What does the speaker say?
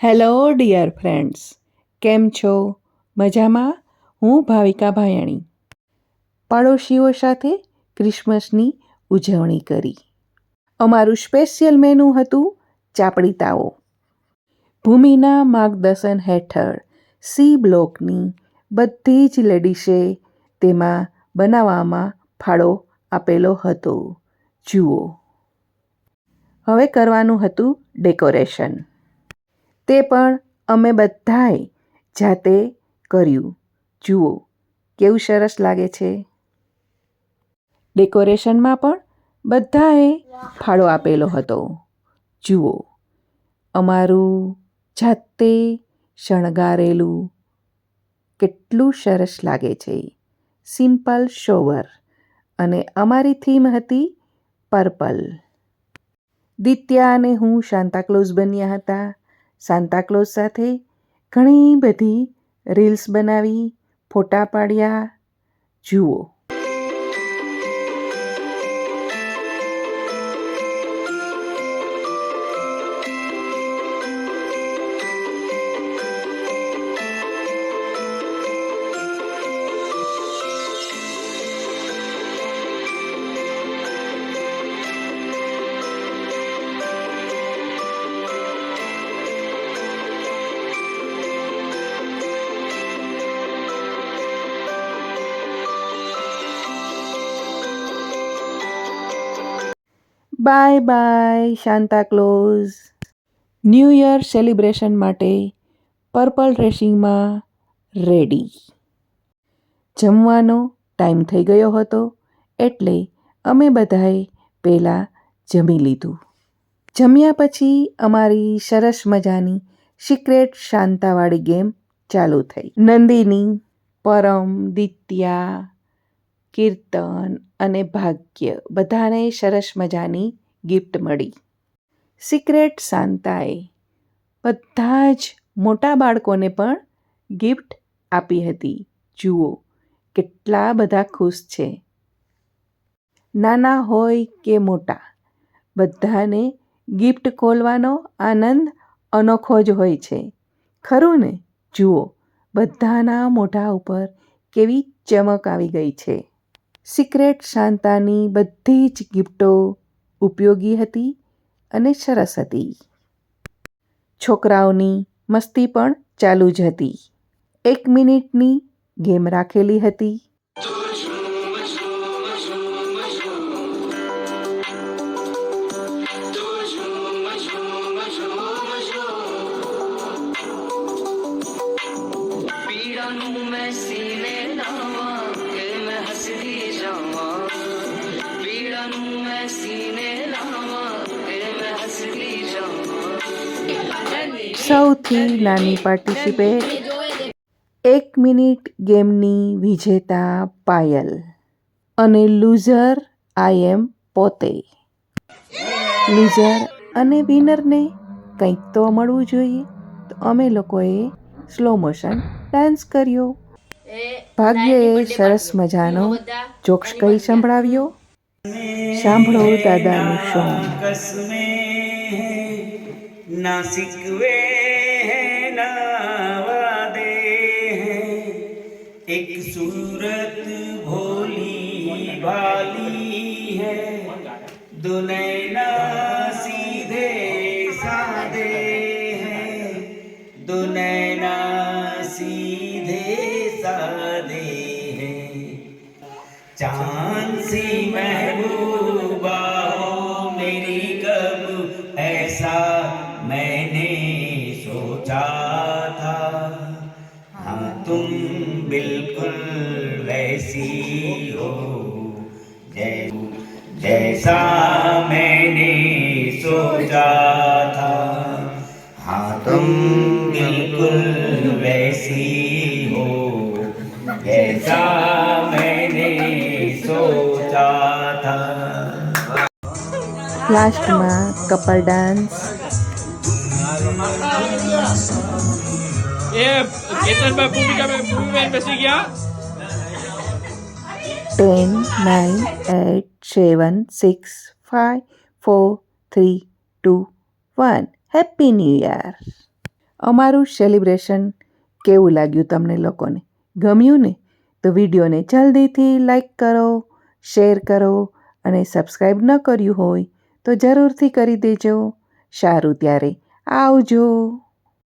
Hello dear friends, કેમ છો? મજામાં? હું ભાવિકા ભાયાણી. પાડોશીઓ સાથે ક્રિસમસની ઉજવણી કરી. અમારું સ્પેશિયલ મેનુ હતું ચાપડી તાવો. ભૂમિના માર્ગદર્શન હેઠળ સી બ્લોકની બધી જ લેડીસે તેમાં બનાવવામાં ફાળો આપેલો હતો. જુઓ. હવે કરવાનું હતું ડેકોરેશન. તે પણ અમે બધાએ જાતે કર્યું. જુઓ કેવું સરસ લાગે છે. ડેકોરેશનમાં પણ બધાએ ફાળો આપેલો હતો. જુઓ અમારું જાતે શણગારેલું કેટલું સરસ લાગે છે. સિમ્પલ સોબર અને અમારી થીમ હતી પર્પલ. દિત્યા અને હું સાન્તાક્લોઝ બન્યા હતા. સાન્તાક્લોઝ સાથે ઘણી બધી રીલ્સ બનાવી, ફોટા પાડ્યા. જુઓ. Bye bye Santa Claus. New year celebration માટે પર્પલ ડ્રેસિંગમાં રેડી. જમવાનો ટાઈમ થઈ ગયો હતો એટલે અમે બધાએ પહેલાં જમી લીધું. જમ્યા પછી અમારી સરસ મજાની સિક્રેટ શાંતાવાળી ગેમ ચાલુ થઈ. નંદિની, પરમ, દિત્યા, કીર્તન અને ભાગ્ય બધાને સરસ મજાની ગિફ્ટ મળી. સિક્રેટ શાંતાએ બધા જ મોટા બાળકોને પણ ગિફ્ટ આપી હતી. જુઓ કેટલા બધા ખુશ છે. નાના હોય કે મોટા, બધાને ગિફ્ટ ખોલવાનો આનંદ અનોખો જ હોય છે. ખરું ને? જુઓ બધાના મોઢા ઉપર કેવી ચમક આવી ગઈ છે. સિક્રેટ શાંતાની બધી જ ગિફ્ટો ઉપયોગી હતી અને સરસ હતી. છોકરાઓની મસ્તી પણ ચાલુ જ હતી. 1 મિનિટની ગેમ રાખેલી હતી. સૌથી નાની પાર્ટિસિપેટ 1 મિનિટ ગેમની વિજેતા પાયલ અને લૂઝર આઈ એમ પોતે. લૂઝર અને વિનરને કંઈક તો મળવું જોઈએ, તો અમે લોકોએ સ્લો મોશન ડાન્સ કર્યો. ભાગ્યએ સરસ મજાનો જોક્સ કહી સંભળાવ્યો. સાંભળો દાદાનું સોંગ. ना सिकवे हैं ना वादे हैं, एक सूरत भोली भाली है, दो नैना सीधे सादे हैं, दो नैना सीधे सादे हैं, चांद सी महबूबा हो मेरी कब ऐसा मैंने सोचा था, हाँ तुम बिल्कुल वैसी हो जैसा मैंने सोचा था, हाँ तुम बिल्कुल वैसी हो जैसा मैंने सोचा था. લાસ્ટમાં કપલ ડાન્સ. એ કેતનભાઈ ભૂમિકાબેન બેસી ગયા. 10, 9, 8, 7, 6, 5, 4, 3, 2, 1. Happy new year. અમારું સેલિબ્રેશન કેવું લાગ્યું તમને લોકોને? ગમ્યું ને? તો વિડીયોને જલ્દીથી લાઈક કરો, શેર કરો અને સબસ્ક્રાઈબ ન કર્યું હોય તો જરૂરથી કરી દેજો. સારું ત્યારે આવજો.